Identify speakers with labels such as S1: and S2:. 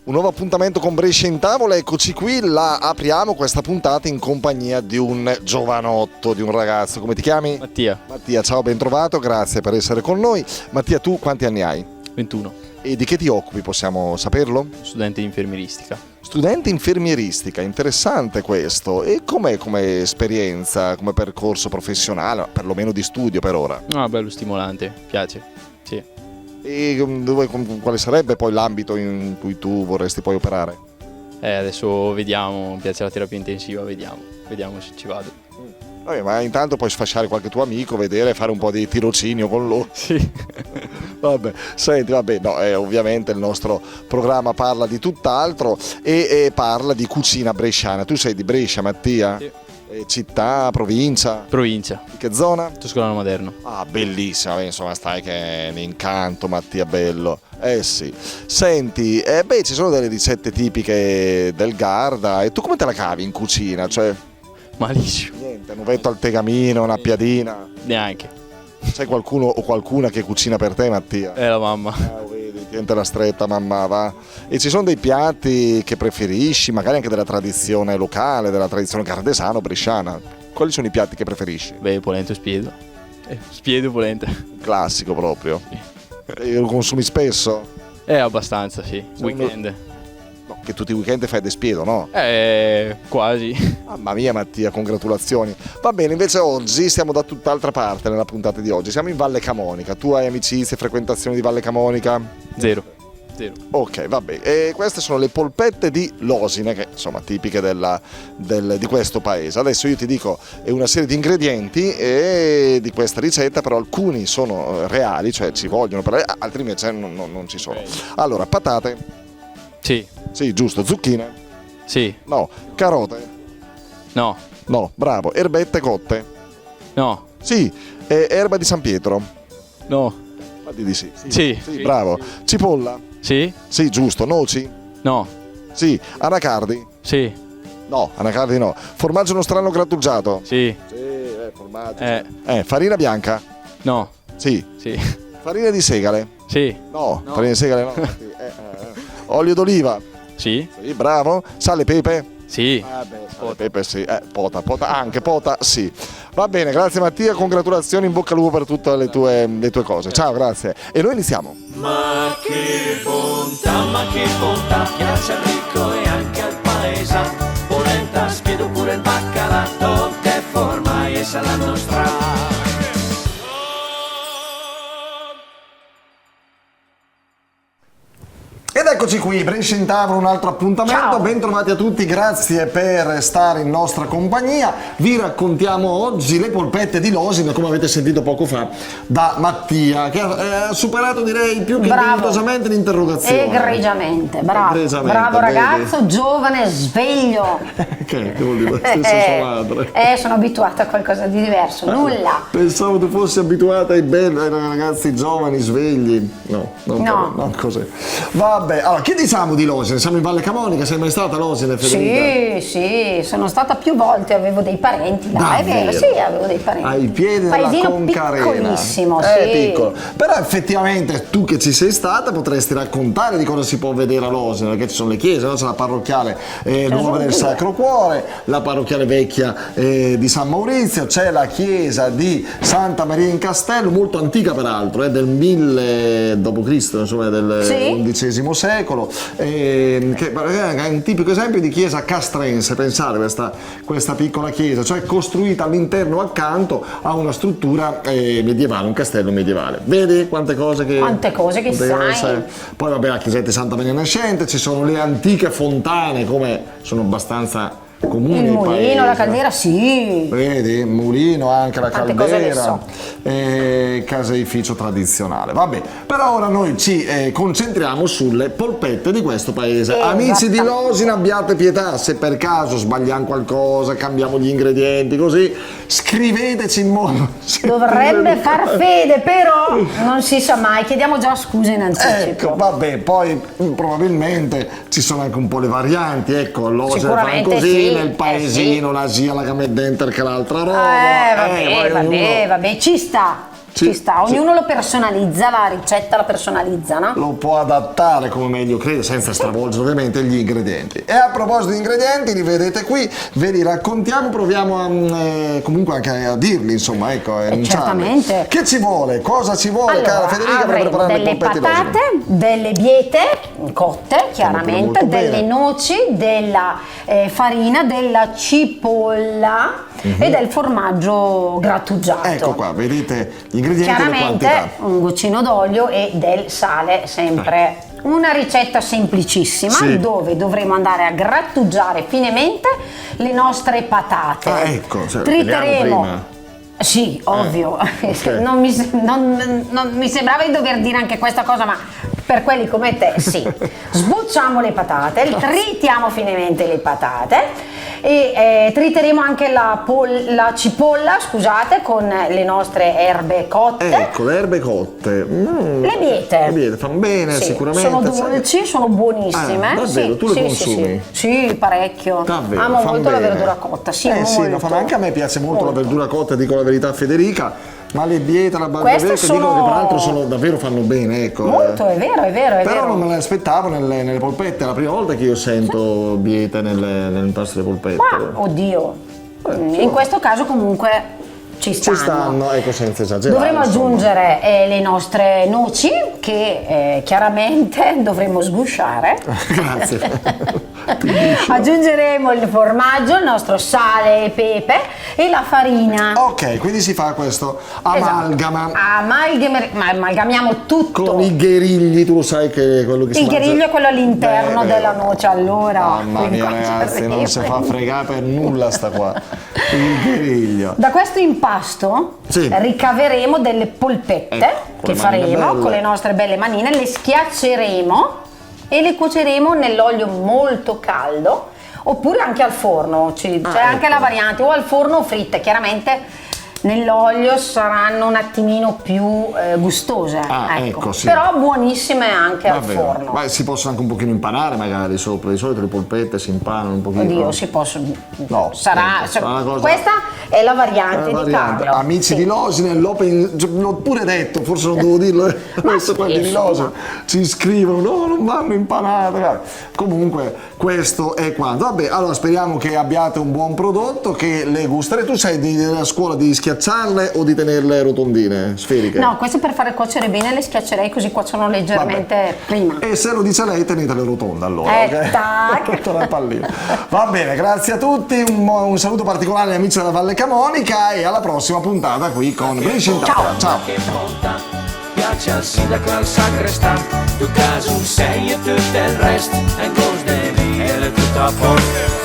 S1: Un nuovo appuntamento con Brescia in tavola, eccoci qui, la apriamo questa puntata in compagnia di un giovanotto, di un ragazzo. Come ti chiami?
S2: Mattia.
S1: Mattia, ciao, ben trovato, grazie per essere con noi. Mattia, tu quanti anni hai?
S2: 21.
S1: E di che ti occupi, possiamo saperlo?
S2: Studente di infermieristica.
S1: Studente infermieristica, interessante questo. E com'è come esperienza, come percorso professionale, perlomeno di studio per ora?
S2: Ah, bello stimolante, piace, sì.
S1: E quale sarebbe poi l'ambito in cui tu vorresti poi operare?
S2: Adesso vediamo, mi piace la terapia intensiva, vediamo se ci vado.
S1: Vabbè, ma intanto puoi sfasciare qualche tuo amico, vedere, fare un po' di tirocinio con loro.
S2: Sì.
S1: Vabbè, senti, vabbè, no, ovviamente il nostro programma parla di tutt'altro e parla di cucina bresciana. Tu sei di Brescia, Mattia?
S2: Sì.
S1: Città, provincia?
S2: Provincia.
S1: Di che zona?
S2: Toscolano Maderno.
S1: Ah, bellissima, insomma, stai che è un incanto, Mattia, bello. Eh sì. Senti, ci sono delle ricette tipiche del Garda e tu come te la cavi in cucina? Cioè,
S2: Malissimo.
S1: niente, un ovetto al tegamino, una piadina.
S2: Neanche.
S1: C'è qualcuno o qualcuna che cucina per te, Mattia?
S2: La mamma.
S1: Vedi, tientela stretta, mamma, va. E ci sono dei piatti che preferisci, magari anche della tradizione locale, della tradizione gardesana o bresciana. Quali sono i piatti che preferisci?
S2: Beh, polenta e spiedo. Spiedo e polenta.
S1: Un classico proprio.
S2: Sì.
S1: E lo consumi spesso?
S2: Abbastanza, sì.
S1: Sono-
S2: Weekend.
S1: No, che tutti i weekend fai despiedo, no?
S2: Quasi.
S1: Mamma mia, Mattia, congratulazioni. Va bene, invece oggi siamo da tutt'altra parte nella puntata di oggi. Siamo in Valle Camonica. Tu hai amicizie, frequentazioni di Valle Camonica?
S2: Zero.
S1: Ok, vabbè. E queste sono le polpette di Losine, che insomma tipiche di questo paese. Adesso io ti dico una serie di ingredienti di questa ricetta, però alcuni sono reali, cioè ci vogliono, altri invece non ci sono. Allora, patate.
S2: Sì.
S1: Sì, giusto. Zucchine.
S2: Sì.
S1: No. Carote.
S2: No.
S1: No, bravo. Erbette cotte.
S2: No.
S1: Sì. Erba di San Pietro.
S2: No.
S1: Ma di sì.
S2: Sì.
S1: Sì, bravo. Cipolla.
S2: Sì.
S1: Sì, giusto. Noci.
S2: No.
S1: Sì. Anacardi.
S2: Sì.
S1: No, anacardi no. Formaggio nostrano grattugiato.
S2: Sì.
S1: Sì, formaggio. Farina bianca.
S2: No.
S1: Sì.
S2: Sì.
S1: Farina di segale.
S2: Sì.
S1: No. Farina di segale no. Olio d'oliva.
S2: Sì.
S1: Sì, bravo. Sale e pepe.
S2: Sì.
S1: Sale, pepe sì. Pota, anche pota sì. Va bene, grazie Mattia, congratulazioni, in bocca al lupo per tutte le tue cose. Ciao, grazie. E noi iniziamo.
S3: Ma che bontà, piace al ricco e anche al paesano. Polenta, spiedo pure il baccalà, che forma e sa la nostra.
S1: Ed eccoci qui, Brescia in tavola, un altro appuntamento.
S4: Ciao.
S1: Bentrovati a tutti, grazie per stare in nostra compagnia. Vi raccontiamo oggi le polpette di Losine, come avete sentito poco fa da Mattia, che ha superato, direi, più che dignitosamente l'interrogazione.
S4: Egregiamente, bravo.
S1: Egregiamente,
S4: Bravo
S1: vedi?
S4: ragazzo, giovane, sveglio.
S1: Che vuol dire? Stesso sua madre.
S4: Sono abituata a qualcosa di diverso, nulla.
S1: Pensavo tu fossi abituata ai ragazzi giovani, svegli. No, non così. Vabbè, allora, che diciamo di Losine? Siamo in Valle Camonica, sei mai stata a Losine, Federica?
S4: Sì, sono stata più volte, avevo dei parenti là, è vero,
S1: Davvero?
S4: sì, avevo dei parenti.
S1: Ai piedi della
S4: Paesino
S1: Concarena.
S4: piccolissimo,
S1: È
S4: sì.
S1: piccolo. Però effettivamente tu che ci sei stata potresti raccontare di cosa si può vedere a Losine, perché ci sono le chiese, no? C'è la parrocchiale nuova del Sacro Cuore, la parrocchiale vecchia di San Maurizio, c'è la chiesa di Santa Maria in Castello, molto antica peraltro, del 1000 d.C., insomma del XI secolo, che è un tipico esempio di chiesa castrense. Pensate questa piccola chiesa, cioè costruita all'interno accanto a una struttura medievale, un castello medievale. Vedi quante cose che
S4: sai.
S1: Poi vabbè, la chiesetta di Santa Maria Nascente, ci sono le antiche fontane, come sono abbastanza comuni.
S4: Il
S1: nei
S4: mulino,
S1: paesi.
S4: la caldiera, sì.
S1: Vedi, il mulino, anche la
S4: Tante cose ne
S1: caldera, caseificio tradizionale. Vabbè, però ora noi ci concentriamo sulle polpette di questo paese. Amici di Losine, abbiate pietà, se per caso sbagliamo qualcosa, cambiamo gli ingredienti, così scriveteci in modo.
S4: Dovrebbe far fede, però non si sa mai, chiediamo già scusa in anticipo.
S1: Ecco, vabbè, poi probabilmente ci sono anche un po' le varianti, ecco, Losine fanno
S4: Sicuramente
S1: così,
S4: sì,
S1: nel paesino
S4: sì.
S1: la sia la gamma dentro che l'altra roba.
S4: Vabbè, ci sta.
S1: Sì,
S4: ci sta,
S1: sì.
S4: ognuno lo personalizza, la ricetta la personalizza, no?
S1: Lo può adattare come meglio crede, senza stravolgere ovviamente gli ingredienti. E a proposito di ingredienti, li vedete qui, ve li raccontiamo, proviamo comunque anche a dirli, insomma, ecco, a enunciarli.
S4: certamente.
S1: Che ci vuole? Cosa ci vuole, cara Federica, per
S4: avremo
S1: preparare le
S4: delle
S1: polpette
S4: patate, delle biete cotte, chiaramente,
S1: molto
S4: delle
S1: bene.
S4: noci, della farina, della cipolla e del formaggio grattugiato.
S1: Ecco qua, vedete gli ingredienti e le
S4: Chiaramente
S1: quantità.
S4: un goccino d'olio e del sale, sempre. Una ricetta semplicissima,
S1: Sì.
S4: dove dovremo andare a grattugiare finemente le nostre patate.
S1: Ah, ecco, cioè, vediamo prima.
S4: Sì, ovvio.
S1: ok.
S4: Non mi sembrava di dover dire anche questa cosa, ma per quelli come te, sì. Sbucciamo le patate, tritiamo finemente le patate e triteremo anche la cipolla, scusate, con le nostre erbe cotte.
S1: Ecco, le erbe cotte.
S4: Le biete.
S1: Le biete fanno bene,
S4: Sì,
S1: sicuramente.
S4: sono
S1: sai.
S4: dolci, sono buonissime.
S1: Ah, davvero?
S4: Sì,
S1: Tu le
S4: sì,
S1: consumi?
S4: Sì, parecchio.
S1: Davvero,
S4: Amo
S1: fan
S4: molto la
S1: bene.
S4: verdura cotta, sì,
S1: sì,
S4: molto.
S1: lo fanno anche a me, piace molto la verdura cotta, dico la verità, Federica. Ma le biete, la
S4: Queste
S1: barbabietola, dicono che
S4: sono-
S1: peraltro davvero fanno bene, ecco.
S4: Molto, è vero, è vero, è
S1: Però
S4: vero.
S1: non me le aspettavo nelle polpette, è la prima volta che io sento biete nell'impasto delle polpette.
S4: Ma, oddio, in questo caso comunque ci stanno.
S1: Ci stanno, ecco, senza esagerare.
S4: Dovremo
S1: insomma.
S4: aggiungere le nostre noci che chiaramente dovremo sgusciare.
S1: Grazie.
S4: Aggiungeremo il formaggio, il nostro sale e pepe e la farina.
S1: Ok, quindi si fa questo amalgama.
S4: Esatto. Amalgamiamo tutto.
S1: Con i gherigli, tu lo sai che è quello che si
S4: Il
S1: mangia.
S4: gheriglio è quello all'interno
S1: Beh,
S4: della
S1: vero.
S4: noce, allora.
S1: Mamma mia,
S4: qua ci
S1: ragazzi, non si fa fregare per nulla sta qua. Il gheriglio.
S4: Da questo impasto
S1: Sì.
S4: ricaveremo delle polpette
S1: Ecco, con
S4: che
S1: le manine
S4: faremo
S1: belle.
S4: con le nostre belle manine, le schiacceremo e le cuoceremo nell'olio molto caldo oppure anche al forno. C'è anche
S1: ecco.
S4: la variante o al forno o fritte, chiaramente nell'olio saranno un attimino più gustose,
S1: ecco, sì.
S4: però buonissime anche al
S1: Davvero.
S4: forno.
S1: Ma si possono anche un pochino impanare magari sopra, di solito le polpette si impanano un pochino.
S4: Oddio, si possono.
S1: No,
S4: sarà,
S1: ecco, sarà una cosa-
S4: questa è la variante,
S1: Una variante.
S4: di Carlo.
S1: Amici
S4: Sì.
S1: di Losine, l'ho pure detto, forse non dovevo dirlo, adesso
S4: sì,
S1: quelli di
S4: insomma.
S1: Losine ci scrivono, no, non vanno impanate. Guarda. Comunque questo è quanto. Vabbè, allora speriamo che abbiate un buon prodotto, che le gusterete. Tu sei della scuola di schiacciarle o di tenerle rotondine, sferiche?
S4: No, queste per fare cuocere bene le schiaccerei così cuociono leggermente prima.
S1: E se lo dice lei, tenetele rotonde allora. Ok?
S4: Tac.
S1: Tutto nel pallino. Va bene, grazie a tutti, un saluto particolare agli amici della Valle Camonica e alla prossima puntata qui con Brescia in Tavola. Ciao.
S3: Che bontà, piace al sindaco e al sacrestà, tu caso un sei e tutto il resto, e cos de via, tutto a posto.